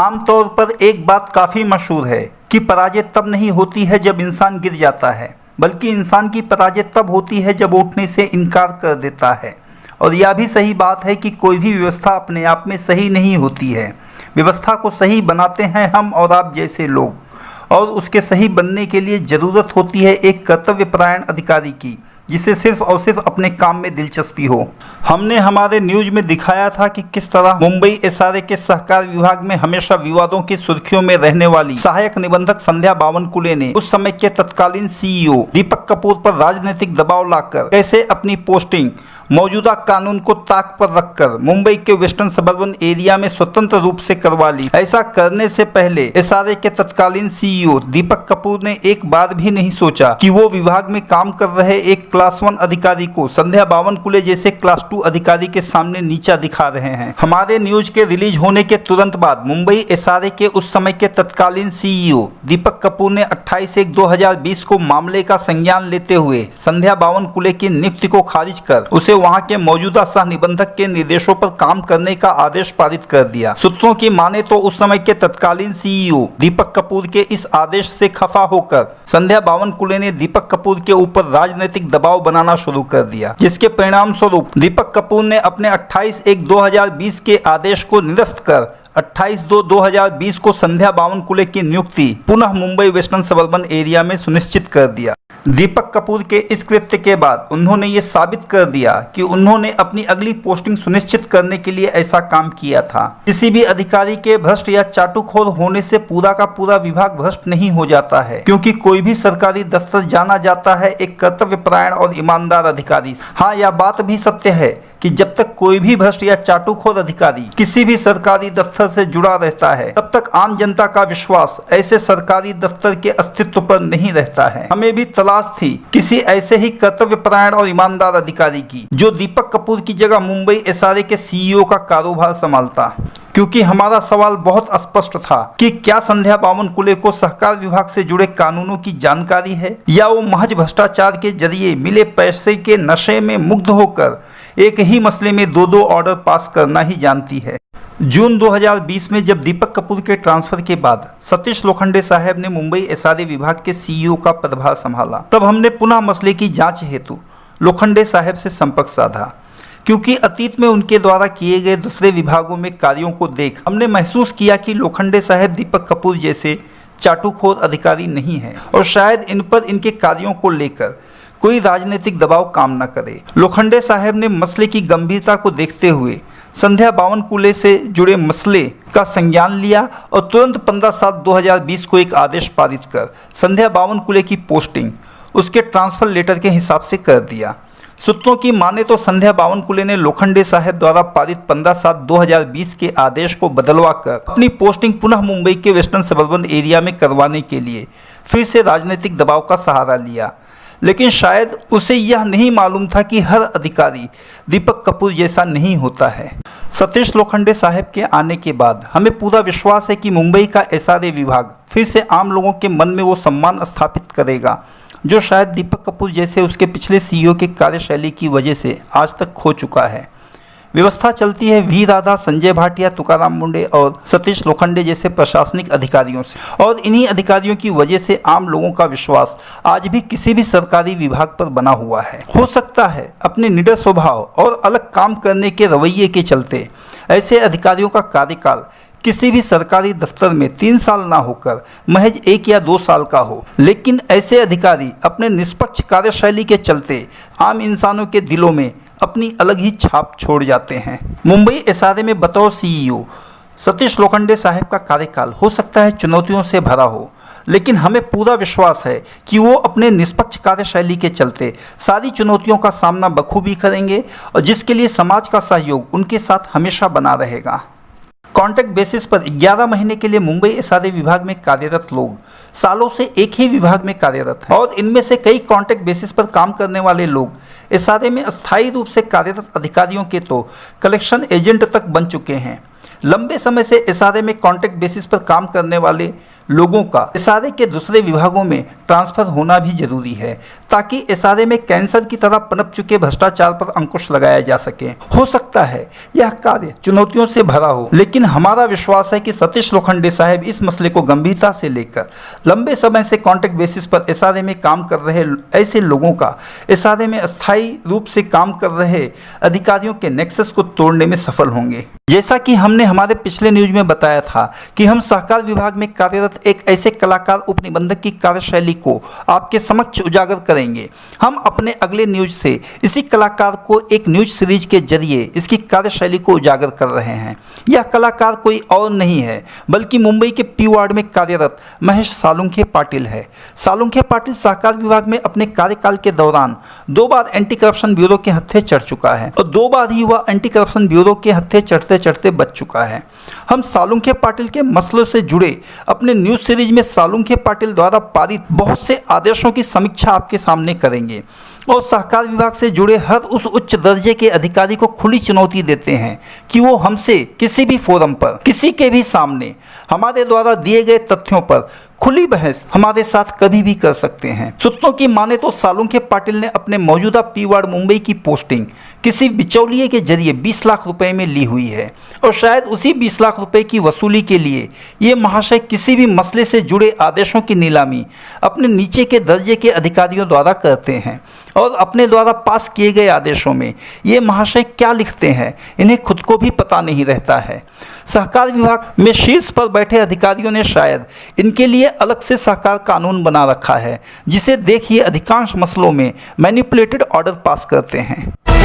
आमतौर पर एक बात काफ़ी मशहूर है कि पराजय तब नहीं होती है जब इंसान गिर जाता है, बल्कि इंसान की पराजय तब होती है जब उठने से इनकार कर देता है। और यह भी सही बात है कि कोई भी व्यवस्था अपने आप में सही नहीं होती है। व्यवस्था को सही बनाते हैं हम और आप जैसे लोग, और उसके सही बनने के लिए ज़रूरत होती है एक कर्तव्यपरायण अधिकारी की, जिसे सिर्फ और सिर्फ अपने काम में दिलचस्पी हो। हमने हमारे न्यूज में दिखाया था कि किस तरह मुंबई एसआरए के सहकार विभाग में हमेशा विवादों की सुर्खियों में रहने वाली सहायक निबंधक संध्या बावनकुले ने उस समय के तत्कालीन सीईओ दीपक कपूर पर राजनीतिक दबाव लाकर कैसे अपनी पोस्टिंग मौजूदा कानून को ताक पर रखकर मुंबई के वेस्टर्न सबर्बन एरिया में स्वतंत्र रूप से करवा ली। ऐसा करने से पहले एसआरए के तत्कालीन सीईओ दीपक कपूर ने एक बार भी नहीं सोचा कि वो विभाग में काम कर रहे एक क्लास 1 अधिकारी को संध्या बावनकुले जैसे क्लास 2 अधिकारी के सामने नीचा दिखा रहे हैं। हमारे न्यूज के रिलीज होने के तुरंत बाद मुंबई एसआरए के उस समय के तत्कालीन सीईओ दीपक कपूर ने 28/1/2020 को मामले का संज्ञान लेते हुए संध्या बावनकुले की नियुक्ति को खारिज कर उसे वहां के मौजूदा सह निबंधक के निर्देशों पर काम करने का आदेश पारित कर दिया। सूत्रों की माने तो उस समय के तत्कालीन सीईओ दीपक कपूर के इस आदेश से खफा होकर संध्या बावनकुले ने दीपक कपूर के ऊपर राजनीतिक दबाव बनाना शुरू कर दिया, जिसके परिणाम स्वरूप दीपक कपूर ने अपने 28/1/2020 के आदेश को निरस्त कर 28/2/2020 को संध्या बावनकुले की नियुक्ति पुनः मुंबई वेस्टर्न सबर्बन एरिया में सुनिश्चित कर दिया। दीपक कपूर के इस कृत्य के बाद उन्होंने ये साबित कर दिया कि उन्होंने अपनी अगली पोस्टिंग सुनिश्चित करने के लिए ऐसा काम किया था। किसी भी अधिकारी के भ्रष्ट या चाटुखोर होने से पूरा का पूरा विभाग भ्रष्ट नहीं हो जाता है, क्योंकि कोई भी सरकारी दफ्तर जाना जाता है एक कर्तव्यपरायण और ईमानदार अधिकारी से। हाँ, यह बात भी सत्य है कि जब तक कोई भी भ्रष्ट या चाटुखोर अधिकारी किसी भी सरकारी दफ्तर से जुड़ा रहता है, तब तक आम जनता का विश्वास ऐसे सरकारी दफ्तर के अस्तित्व पर नहीं रहता है। हमें भी तलाश थी किसी ऐसे ही कर्तव्यपरायण और ईमानदार अधिकारी की जो दीपक कपूर की जगह मुंबई एसआरए के सीईओ का कारोबार संभालता, क्योंकि हमारा सवाल बहुत स्पष्ट था कि क्या संध्या बावनकुले को सहकार विभाग से जुड़े कानूनों की जानकारी है, या वो महज भ्रष्टाचार के जरिए मिले पैसे के नशे में मुग्ध होकर एक ही मसले में 2-2 ऑर्डर पास करना ही जानती है। जून 2020 में जब दीपक कपूर के ट्रांसफर के बाद सतीश लोखंडे साहब ने मुंबई एसआरए विभाग के सीईओ का पदभार संभाला, तब हमने पुनः मसले की जांच हेतु लोखंडे साहब से संपर्क साधा, क्योंकि अतीत में उनके द्वारा किए गए दूसरे विभागों में कार्यों को देख हमने महसूस किया कि लोखंडे साहब दीपक कपूर जैसे चाटुखोर अधिकारी नहीं हैं और शायद इन पर इनके कार्यों को लेकर कोई राजनीतिक दबाव काम न करे। लोखंडे साहब ने मसले की गंभीरता को देखते हुए संध्या बावनकुले से जुड़े मसले का संज्ञान लिया और तुरंत 15/7/2020 को एक आदेश पारित कर संध्या बावनकुले की पोस्टिंग उसके ट्रांसफर लेटर के हिसाब से कर दिया। सूत्रों की माने तो संध्या बावनकुले ने लोखंडे साहब द्वारा पारित 15/7/2020 के आदेश को बदलवा कर अपनी पोस्टिंग पुनः मुंबई के वेस्टर्न सबर्बन एरिया में करवाने के लिए फिर से राजनीतिक दबाव का सहारा लिया, लेकिन शायद उसे यह नहीं मालूम था कि हर अधिकारी दीपक कपूर जैसा नहीं होता है। सतीश लोखंडे साहब के आने के बाद हमें पूरा विश्वास है कि मुंबई का एसआरए विभाग फिर से आम लोगों के मन में वो सम्मान स्थापित करेगा जो शायद दीपक कपूर जैसे उसके पिछले सीईओ के कार्यशैली की वजह से आज तक खो चुका है। व्यवस्था चलती है वी राधा, संजय भाटिया, तुकाराम मुंडे और सतीश लोखंडे जैसे प्रशासनिक अधिकारियों से, और इन्हीं अधिकारियों की वजह से आम लोगों का विश्वास आज भी किसी भी सरकारी विभाग पर बना हुआ है। हो सकता है अपने निडर स्वभाव और अलग काम करने के रवैये के चलते ऐसे अधिकारियों का कार्यकाल किसी भी सरकारी दफ्तर में 3 साल ना होकर महज 1 या 2 साल का हो, लेकिन ऐसे अधिकारी अपने निष्पक्ष कार्यशैली के चलते आम इंसानों के दिलों में अपनी अलग ही छाप छोड़ जाते हैं। मुंबई एसआरए में बतौर सीईओ सतीश लोखंडे साहब का कार्यकाल हो सकता है चुनौतियों से भरा हो, लेकिन हमें पूरा विश्वास है कि वो अपने निष्पक्ष कार्यशैली के चलते सारी चुनौतियों का सामना बखूबी करेंगे और जिसके लिए समाज का सहयोग उनके साथ हमेशा बना रहेगा। कॉन्ट्रैक्ट बेसिस पर 11 महीने के लिए मुंबई एसआरए विभाग में कार्यरत लोग सालों से एक ही विभाग में कार्यरत हैं, और इनमें से कई कॉन्ट्रैक्ट बेसिस पर काम करने वाले लोग एसआरए में अस्थायी रूप से कार्यरत अधिकारियों के तो कलेक्शन एजेंट तक बन चुके हैं। लंबे समय से एसआरए में कॉन्ट्रैक्ट बेसिस पर काम करने वाले लोगों का एसआरए के दूसरे विभागों में ट्रांसफर होना भी जरूरी है, ताकि एसआरए में कैंसर की तरह पनप चुके भ्रष्टाचार पर अंकुश लगाया जा सके। हो सकता है यह कार्य चुनौतियों से भरा हो, लेकिन हमारा विश्वास है कि सतीश लोखंडे साहब इस मसले को गंभीरता से लेकर लंबे समय से कॉन्ट्रैक्ट बेसिस पर एसआरए में काम कर रहे ऐसे लोगों का एसआरए में अस्थायी रूप से काम कर रहे अधिकारियों के नेक्सस को तोड़ने में सफल होंगे। जैसा कि हमने हमारे पिछले न्यूज में बताया था कि हम सहकार विभाग में कार्यरत एक ऐसे कलाकार उपनिबंधक की कार्यशैली को आपके समक्ष उजागर करेंगे। हम अपने अगले न्यूज से इसी कलाकार को एक न्यूज सीरीज के जरिए इसकी कार्यशैली को उजागर कर रहे हैं। यह कलाकार कोई और नहीं है बल्कि मुंबई के पी वार्ड में कार्यरत महेश सालुंखे पाटिल है। सालुंखे पाटिल सहकार विभाग में अपने कार्यकाल के दौरान 2 बार एंटी करप्शन ब्यूरो के हत्थे चढ़ चुका है और 2 बार ही वह एंटी करप्शन ब्यूरो के हत्थे चढ़ते चढ़ते बच चुका है। हम सालुंखे पाटिल के मसलों से जुड़े अपने न्यूज सीरीज में सालुंखे पाटिल द्वारा पारित बहुत से आदेशों की समीक्षा आपके सामने करेंगे और सहकार विभाग से जुड़े हर उस उच्च दर्जे के अधिकारी को खुली चुनौती देते हैं कि वो हमसे किसी भी फोरम पर किसी के भी सामने हमारे द्वारा दिए गए तथ्यों पर खुली बहस हमारे साथ कभी भी कर सकते हैं। सूत्रों की माने तो सालुंखे पाटिल ने अपने मौजूदा पी वार्ड मुंबई की पोस्टिंग किसी बिचौलिए के जरिए 20 लाख रुपए में ली हुई है और शायद उसी 20 लाख रुपए की वसूली के लिए ये महाशय किसी भी मसले से जुड़े आदेशों की नीलामी अपने नीचे के दर्जे के अधिकारियों द्वारा करते हैं और अपने द्वारा पास किए गए आदेशों में ये महाशय क्या लिखते हैं इन्हें खुद को भी पता नहीं रहता है। सहकार विभाग में शीर्ष पर बैठे अधिकारियों ने शायद इनके लिए अलग से सहकार कानून बना रखा है, जिसे देख ये अधिकांश मसलों में मैनिपुलेटेड ऑर्डर पास करते हैं।